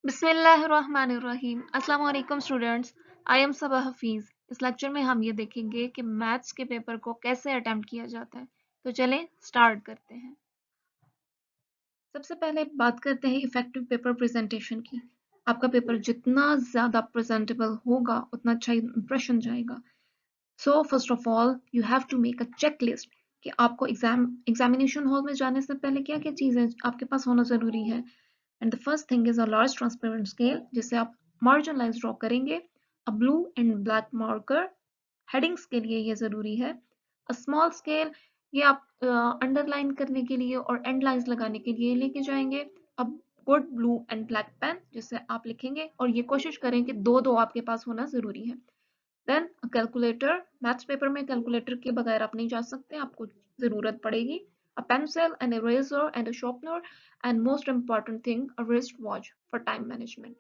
बिस्मिल्लाहिर्रहमानिर्रहीम। अस्सलाम वालेकुम स्टूडेंट्स। आई एम सबा हफीज। इस लेक्चर में हम ये देखेंगे कि मैथ्स के पेपर को कैसे अटेम्प्ट किया जाता है। तो चलें स्टार्ट करते हैं। सबसे पहले बात करते हैं इफेक्टिव पेपर प्रेजेंटेशन की। आपका पेपर जितना ज़्यादा प्रेजेंटेबल होगा उतना अच्छा इंप्रेशन जाएगा। So first of all you have to make a check list कि आपको एग्जामिनेशन हॉल में जाने से पहले क्या क्या चीज़ें आपके पास होना ज़रूरी है। And the first thing is a large transparent scale जिससे आप margin lines draw करेंगे. A blue and black marker headings के लिए ये ज़रूरी है. A small scale ये आप अंडरलाइन करने के लिए और एंड लाइंस लगाने के लिए लेके जाएंगे. A good blue and black pen जिससे आप लिखेंगे और ये कोशिश करें कि दो दो आपके पास होना ज़रूरी है. Then a calculator, maths paper में कैलकुलेटर के बगैर आप नहीं जा सकते, आपको ज़रूरत पड़ेगी. A pencil, an eraser and a sharpener, and most important thing, a wristwatch for time management.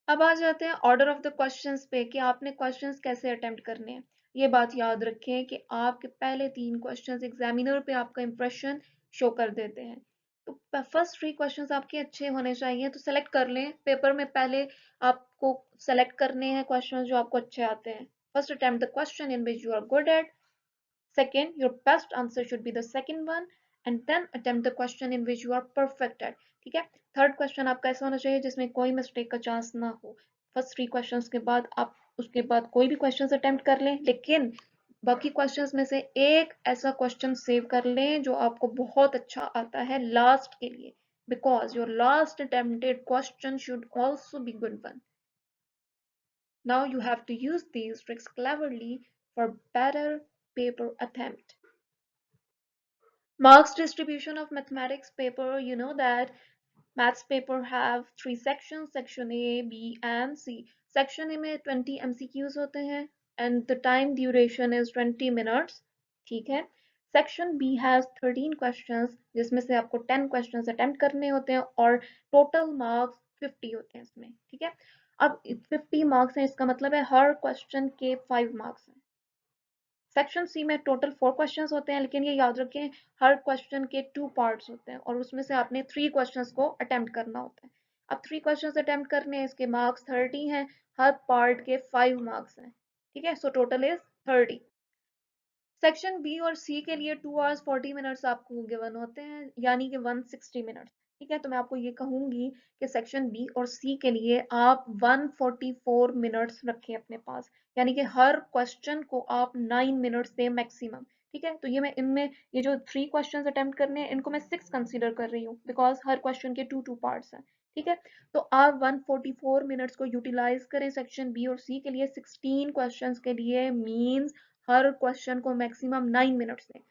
अब आ जाते हैं ऑर्डर ऑफ द क्वेश्चंस पे कि आपने क्वेश्चंस कैसे अटेम्प्ट करने हैं। ये बात याद रखें कि आपके पहले 3 क्वेश्चंस एग्जामिनर पे आपका इंप्रेशन शो कर देते हैं। तो फर्स्ट 3 क्वेश्चंस आपके अच्छे होने चाहिए, तो सेलेक्ट कर लें। पेपर में पहले आपको सेलेक्ट करने हैं क्वेश्चंस जो आपको अच्छे आते हैं। First attempt the question in which you are good at. Second, your best answer should be the second one, and then attempt the question in which you are perfect at. ठीक है. Third question आपका ऐसा होना चाहिए जिसमें कोई mistake का chance ना हो. फर्स्ट 3 क्वेश्चंस के बाद आप उसके बाद कोई भी क्वेश्चंस अटेम्प्ट कर लें, लेकिन बाकी क्वेश्चंस में से एक ऐसा क्वेश्चन सेव कर लें जो आपको बहुत अच्छा आता है लास्ट के लिए, because your last attempted question should also be good one. Now you have to use these tricks cleverly for better paper attempt. Marks distribution of mathematics paper, you know that maths paper have 3 sections, section A, B and C. Section A में 20 MCQs होते हैं and the time duration is 20 minutes. ठीक है. Section B has 13 questions जिसमें से आपको 10 questions attempt करने होते हैं और total marks 50 होते हैं इसमें. ठीक है. अब 50 marks हैं, इसका मतलब है हर question के 5 marks हैं. सेक्शन सी में टोटल 4 क्वेश्चंस होते हैं, लेकिन ये याद रखें हर क्वेश्चन के 2 पार्ट्स होते हैं और उसमें से आपने 3 क्वेश्चंस को अटेम्प्ट करना होता है. अब 3 क्वेश्चंस अटेम्प्ट करने हैं, इसके मार्क्स 30 हैं, हर पार्ट के 5 मार्क्स हैं. ठीक है, so total is 30. Section B और सी के लिए 2 hours 40 minutes आपको गिवन होते हैं, यानी कि 160 मिनट्स. ठीक है, तो मैं आपको ये कहूंगी कि सेक्शन बी और सी के लिए आप 144 मिनट्स रखें अपने पास, यानी कि हर क्वेश्चन को आप 9 मिनट्स दें मैक्सिमम. ठीक है, तो ये मैं इनमें ये जो 3 क्वेश्चंस अटेम्प्ट करने हैं इनको मैं 6 कंसीडर कर रही हूँ, बिकॉज हर क्वेश्चन के 2 पार्ट्स हैं. ठीक है, तो आप 144 मिनट्स को यूटिलाइज करें सेक्शन बी और सी के लिए. 16 क्वेश्चंस के लिए मींस हर क्वेश्चन को मैक्सिमम 9 मिनट्स दें.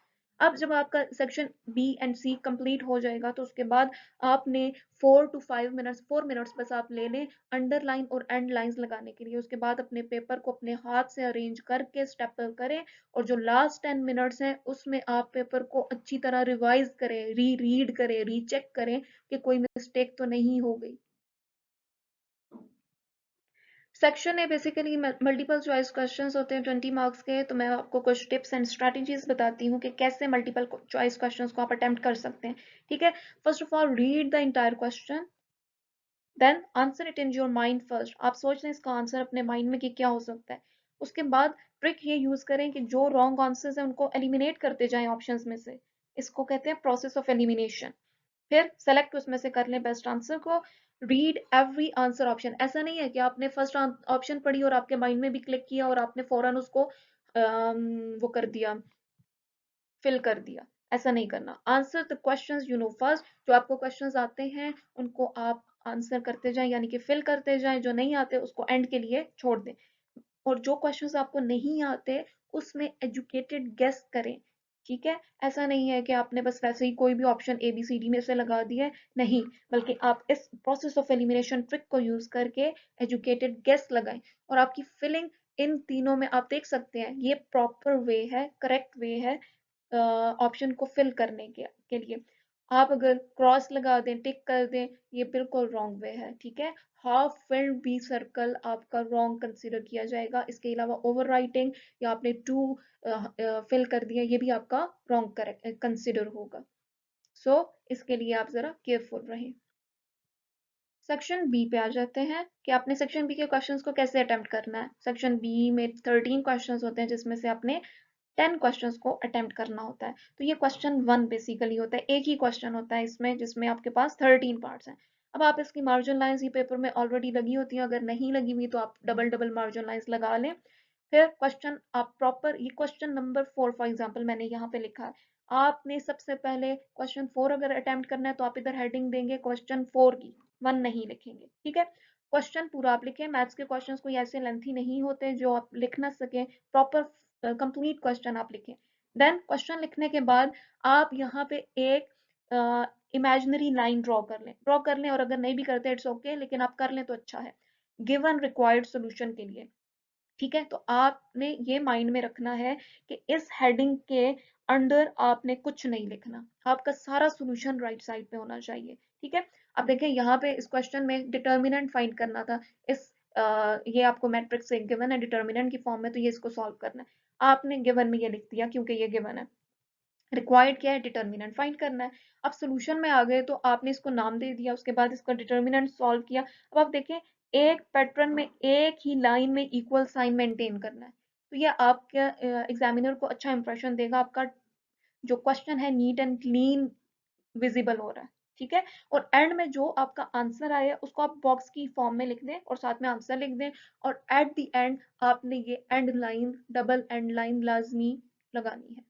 अब जब आपका section B and C complete हो जाएगा तो उसके बाद आपने 4 to 5 मिनट्स 4 मिनट्स बस आप ले लें अंडरलाइन और एंड लाइंस लगाने के लिए. उसके बाद अपने पेपर को अपने हाथ से अरेंज करके स्टेपल करें और जो लास्ट 10 मिनट्स हैं उसमें आप पेपर को अच्छी तरह रिवाइज करें, रीड करें, रीचेक करें कि कोई मिस्टेक तो नहीं हो गई. सेक्शन है बेसिकली मल्टीपल चॉइस क्वेश्चंस होते हैं 20 मार्क्स के. तो मैं आपको कुछ टिप्स एंड स्ट्रैटेजीज बताती हूँ कि कैसे मल्टीपल चॉइस क्वेश्चंस को आप अटेम्प्ट कर सकते हैं. ठीक है, first of all read the entire question, then answer it in your mind first. आप सोच लें इसका आंसर अपने माइंड में कि क्या हो सकता है. उसके बाद ट्रिक ये यूज करें कि जो रॉन्ग आंसर्स हैं उनको एलिमिनेट करते जाएं ऑप्शंस में से. इसको कहते हैं प्रोसेस ऑफ एलिमिनेशन. फिर सेलेक्ट उसमें से कर लें बेस्ट आंसर को. Read every answer option. ऐसा नहीं है कि आपने फर्स्ट ऑप्शन पढ़ी और आपके माइंड में भी क्लिक किया और आपने फौरन उसको वो कर दिया, फिल कर दिया. ऐसा नहीं करना. Answer the questions you know first. जो आपको क्वेश्चंस आते हैं उनको आप आंसर करते जाएं, यानी कि फिल करते जाएं. जो नहीं आते उसको एंड के लिए छोड़ दें. और जो क्वेश्चंस आपको नहीं आते उसमें एजुकेटेड गेस करें. ठीक है, ऐसा नहीं है कि आपने बस वैसे ही कोई भी option A B C D में से लगा दिया है, नहीं, बल्कि आप इस प्रोसेस ऑफ एलिमिनेशन ट्रिक को यूज करके एजुकेटेड गेस लगाएं. और आपकी फिलिंग इन तीनों में आप देख सकते हैं ये प्रॉपर वे है, करेक्ट वे है ऑप्शन को फिल करने के लिए. आप अगर क्रॉस लगा दें, टिक कर दें, ये बिल्कुल रॉन्ग वे है. ठीक है, हाफ फिल्ड बी सर्कल आपका रॉन्ग कंसीडर किया जाएगा. इसके अलावा ओवर राइटिंग या आपने टू फिल कर दिया, ये भी आपका रॉन्ग करेक्ट कंसीडर होगा. सो इसके लिए आप जरा केयरफुल रहें. सेक्शन बी पे आ जाते हैं कि आपने सेक्शन बी के क्वेश्चंस को कैसे अटेम्प्ट करना है। सेक्शन बी में 13 क्वेश्चंस होते हैं जिसमें से आपने 10 क्वेश्चंस को अटेम्प्ट करना होता है। तो ये क्वेश्चन 1 बेसिकली होता है, एक ही क्वेश्चन होता है इसमें जिसमें आपके पास 13 पार्ट्स हैं। अब आप इसकी मार्जिन लाइंस ही पेपर में ऑलरेडी लगी होती हैं, अगर नहीं लगी हुई तो आप डबल डबल मार्जिन लाइंस लगा लें। फिर क्वेश्चन आप प्रॉपर, ये क्वेश्चन नंबर 4 फॉर एग्जांपल मैंने यहाँ पे लिखा है, आपने सबसे पहले क्वेश्चन 4 अगर अटेम्प्ट करना है तो आप इधर हेडिंग देंगे क्वेश्चन 4 की, 1 नहीं लिखेंगे, ठीक है। क्वेश्चन पूरा आप लिखें, मैथ्स के क्वेश्चंस कोई ऐसे लेंथी नहीं होते जो आप लिख ना सके, प्रॉपर कंप्लीट क्वेश्चन आप लिखें। देन क्वेश्चन लिखने के बाद आप यहाँ पे एक इमेजिनरी लाइन ड्रॉ कर लें, और अगर नहीं भी करते इट्स ओके, लेकिन आप कर लें तो अच्छा है, गिवन रिक्वायर्ड सोल्यूशन के लिए, ठीक है। तो आपने ये माइंड में रखना है कि इस हेडिंग के अंडर आपने कुछ नहीं लिखना, आपका सारा सॉल्यूशन राइट साइड पे होना चाहिए, ठीक है। अब देखें यहाँ पे इस क्वेश्चन में डिटर्मिनेंट फाइंड करना था, इस ये आपको मैट्रिक्स से गिवन है डिटर्मिनेंट की फॉर्म में, तो ये इसको सॉल्व करना है। आपने गिवन में ये लिख दिया क्योंकि ये गिवन है, रिक्वायर्ड क्या है, डिटर्मिनेंट फाइंड करना है। अब सॉल्यूशन में आ गए तो आपने इसको नाम दे दिया, उसके बाद इसका डिटर्मिनेंट सॉल्व किया। अब आप देखें एक पैटर्न में एक ही लाइन में इक्वल साइन मेंटेन करना है, तो ये आपके एग्जामिनर को अच्छा इंप्रेशन देगा, आपका जो क्वेश्चन है नीट एंड क्लीन विजिबल हो रहा है, ठीक है। और एंड में जो आपका आंसर आया उसको आप बॉक्स की फॉर्म में लिख दें और साथ में आंसर लिख दें, और एट द एंड आपने ये and line, double and line लाजमी लगानी है।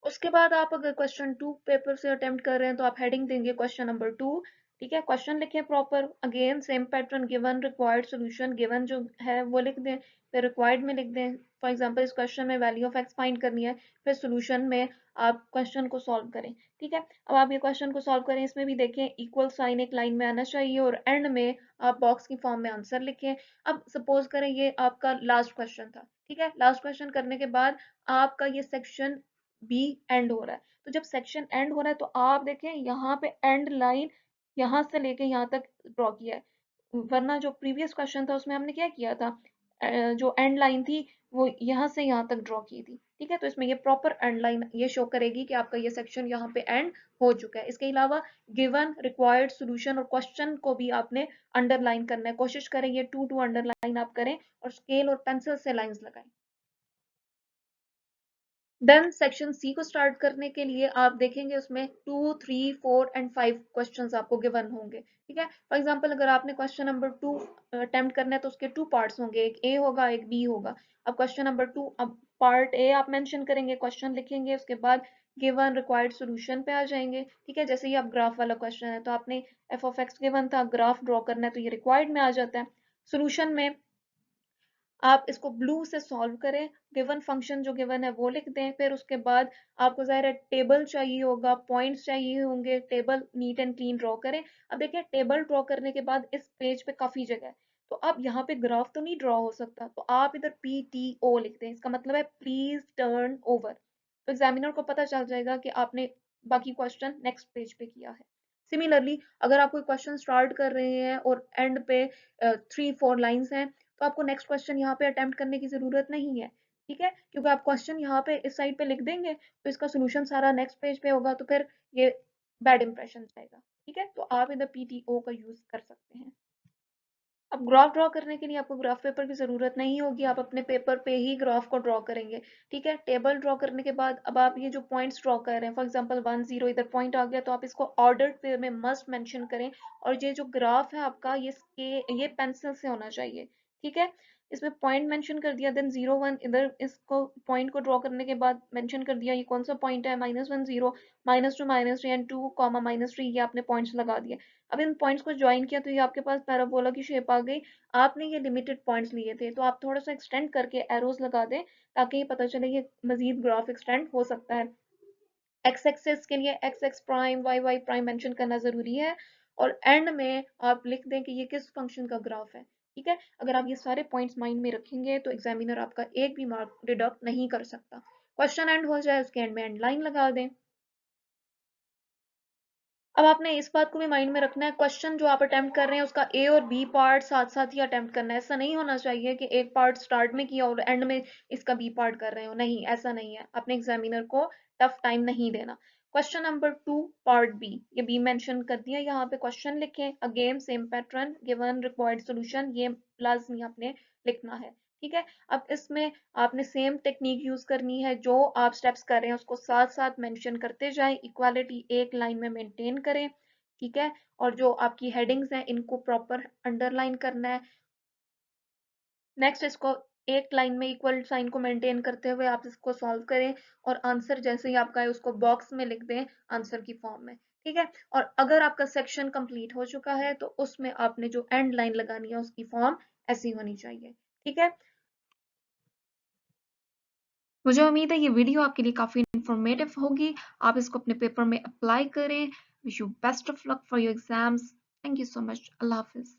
उसके बाद आप अगर क्वेश्चन 2 पेपर से अटेम्प्ट कर रहे हैं तो आप हेडिंग देंगे क्वेश्चन नंबर 2, ठीक है। क्वेश्चन लिखें proper, again same pattern, given required solution, given जो है वो लिख दें, फिर रिक्वायर्ड में लिख दें। फॉर एग्जांपल इस क्वेश्चन में वैल्यू ऑफ एक्स फाइंड करनी है, फिर सॉल्यूशन में आप क्वेश्चन को सॉल्व करें, ठीक है। अब आप ये क्वेश्चन को सॉल्व करें, इसमें भी देखें इक्वल साइन एक लाइन में आना चाहिए, और एंड में आप बॉक्स की फॉर्म में आंसर लिखें। अब सपोज करें ये आपका लास्ट क्वेश्चन था, ठीक है। लास्ट क्वेश्चन करने के बाद आपका ये सेक्शन बी एंड हो रहा है, तो जब सेक्शन एंड हो रहा है तो आप देखें यहाँ पे एंड लाइन यहाँ से लेके यहाँ तक ड्रॉ किया है, वरना जो प्रीवियस क्वेश्चन था उसमें हमने क्या किया था, जो एंड लाइन थी वो यहाँ से यहाँ तक ड्रॉ की थी, ठीक है। तो इसमें ये प्रॉपर एंड लाइन ये शो करेगी कि आपका ये सेक्शन यहाँ पे एंड हो चुका है। इसके अलावा गिवन रिक्वायर्ड सॉल्यूशन और क्वेश्चन को भी आपने अंडरलाइन करना है, कोशिश करें ये टू टू अंडरलाइन आप करें और स्केल और पेंसिल से लाइंस लगाएं। देन सेक्शन सी को स्टार्ट करने के लिए आप देखेंगे उसमें 2, 3, 4 एंड 5 क्वेश्चंस आपको गिवन होंगे, ठीक है। फॉर एग्जांपल अगर आपने क्वेश्चन नंबर 2 अटेम्प्ट करना है तो उसके 2 पार्ट्स होंगे, एक ए होगा एक बी होगा। अब क्वेश्चन नंबर 2, अब पार्ट ए आप मेंशन करेंगे, क्वेश्चन लिखेंगे, उसके बाद गिवन रिक्वायर्ड सॉल्यूशन पे आ जाएंगे, ठीक है। जैसे ये अब ग्राफ वाला क्वेश्चन है तो आपने एफ ऑफ एक्स गिवन था, ग्राफ ड्रॉ करना है तो ये रिक्वायर्ड में आ जाता है। सोल्यूशन में आप इसको ब्लू से सॉल्व करें, गिवन फंक्शन जो गिवन है वो लिख दें, फिर उसके बाद आपको ज़ाहिर है टेबल चाहिए होगा, पॉइंट्स चाहिए होंगे, table neat and clean draw करें। अब देखिए टेबल ड्रॉ करने के बाद इस पेज पे काफ़ी जगह है, तो अब यहाँ पे ग्राफ तो नहीं ड्रॉ हो सकता, तो आप इधर PTO लिख दें, इसका मतलब है प्लीज टर्न ओवर, तो एग्जामिनर को पता चल जाएगा कि आपने बाकी क्वेश्चन नेक्स्ट पेज पे किया है। सिमिलरली अगर आप कोई क्वेश्चन स्टार्ट कर रहे हैं और एंड पे 3-4 लाइंस हैं, तो आपको नेक्स्ट क्वेश्चन यहाँ पे अटेम्प्ट करने की ज़रूरत नहीं है, ठीक है। क्योंकि आप क्वेश्चन यहाँ पे इस साइड पे लिख देंगे तो इसका सोल्यूशन सारा नेक्स्ट पेज पे होगा, तो फिर ये बैड इंप्रेशन जाएगा, ठीक है। तो आप इधर PTO का यूज़ कर सकते हैं। अब ग्राफ ड्रॉ करने के लिए आपको ग्राफ पेपर की ज़रूरत नहीं होगी, आप अपने पेपर पे ही ग्राफ को ड्रॉ करेंगे, ठीक है। टेबल ड्रॉ करने के बाद अब आप ये जो पॉइंट्स ड्रॉ कर रहे हैं, फॉर एग्जांपल 1 0 इधर पॉइंट आ गया, तो आप इसको ऑर्डर्ड वे में मस्ट मेंशन करें, और ये जो ग्राफ है आपका ये पेंसिल से होना चाहिए, ठीक है। इसमें पॉइंट मेंशन कर दिया, देन 0 1 इधर इसको पॉइंट को ड्रॉ करने के बाद मेंशन कर दिया ये कौन सा पॉइंट है, -1 0, -2 -3 एंड 2 -3, ये आपने पॉइंट्स लगा दिए। अब इन पॉइंट्स को ज्वाइन किया तो ये आपके पास पैराबोला की शेप आ गई। आपने ये लिमिटेड पॉइंट्स लिए थे तो आप थोड़ा सा एक्सटेंड करके एरोज लगा दें ताकि ये पता चले ये मजीद ग्राफ एक्सटेंड हो सकता है। एक्स एक्सेस के लिए X X prime Y Y prime mention करना जरूरी है, और एंड में आप लिख दें कि ये किस फंक्शन का ग्राफ है, ठीक है। अगर आप ये सारे पॉइंट्स माइंड में रखेंगे तो एग्जामिनर आपका एक भी मार्क डिडक्ट नहीं कर सकता। क्वेश्चन एंड हो जाए उसके एंड में एंड लाइन लगा दें। अब आपने इस बात को भी माइंड में रखना है, क्वेश्चन जो आप अटेम्प्ट कर रहे हैं उसका ए और बी पार्ट साथ साथ ही अटेम्प्ट करना है। ऐसा नहीं होना चाहिए कि एक पार्ट स्टार्ट में किया और एंड में इसका बी पार्ट कर रहे हो, नहीं ऐसा नहीं है, अपने एग्जामिनर को टफ टाइम नहीं देना। क्वेश्चन नंबर 2 पार्ट बी, ये बी मेंशन कर दिया, यहाँ पे क्वेश्चन लिखें, again same pattern, given required solution, ये लाजमी आपने लिखना है। ठीक है, अब इसमें आपने सेम टेक्निक यूज करनी है, जो आप स्टेप्स कर रहे हैं उसको साथ साथ मेंशन करते जाएं, इक्वालिटी एक लाइन में मेंटेन करें। ठीक है, और जो आपकी हेडिंग्स हैं इनको प्रॉपर अंडरलाइन करना है। नेक्स्ट इसको एक लाइन में इक्वल साइन को मेंटेन करते हुए आप इसको सॉल्व करें, और आंसर जैसे ही आपका है उसको बॉक्स में लिख दें आंसर की फॉर्म में। ठीक है, और अगर आपका सेक्शन कंप्लीट हो चुका है तो उसमें आपने जो एंड लाइन लगानी है उसकी फॉर्म ऐसी होनी चाहिए। ठीक है, मुझे उम्मीद है ये वीडियो आपके लिए काफी इंफॉर्मेटिव होगी, आप इसको अपने पेपर में अप्लाई करें। Wish you best of luck for your exams. Thank you so much. Allah Hafiz.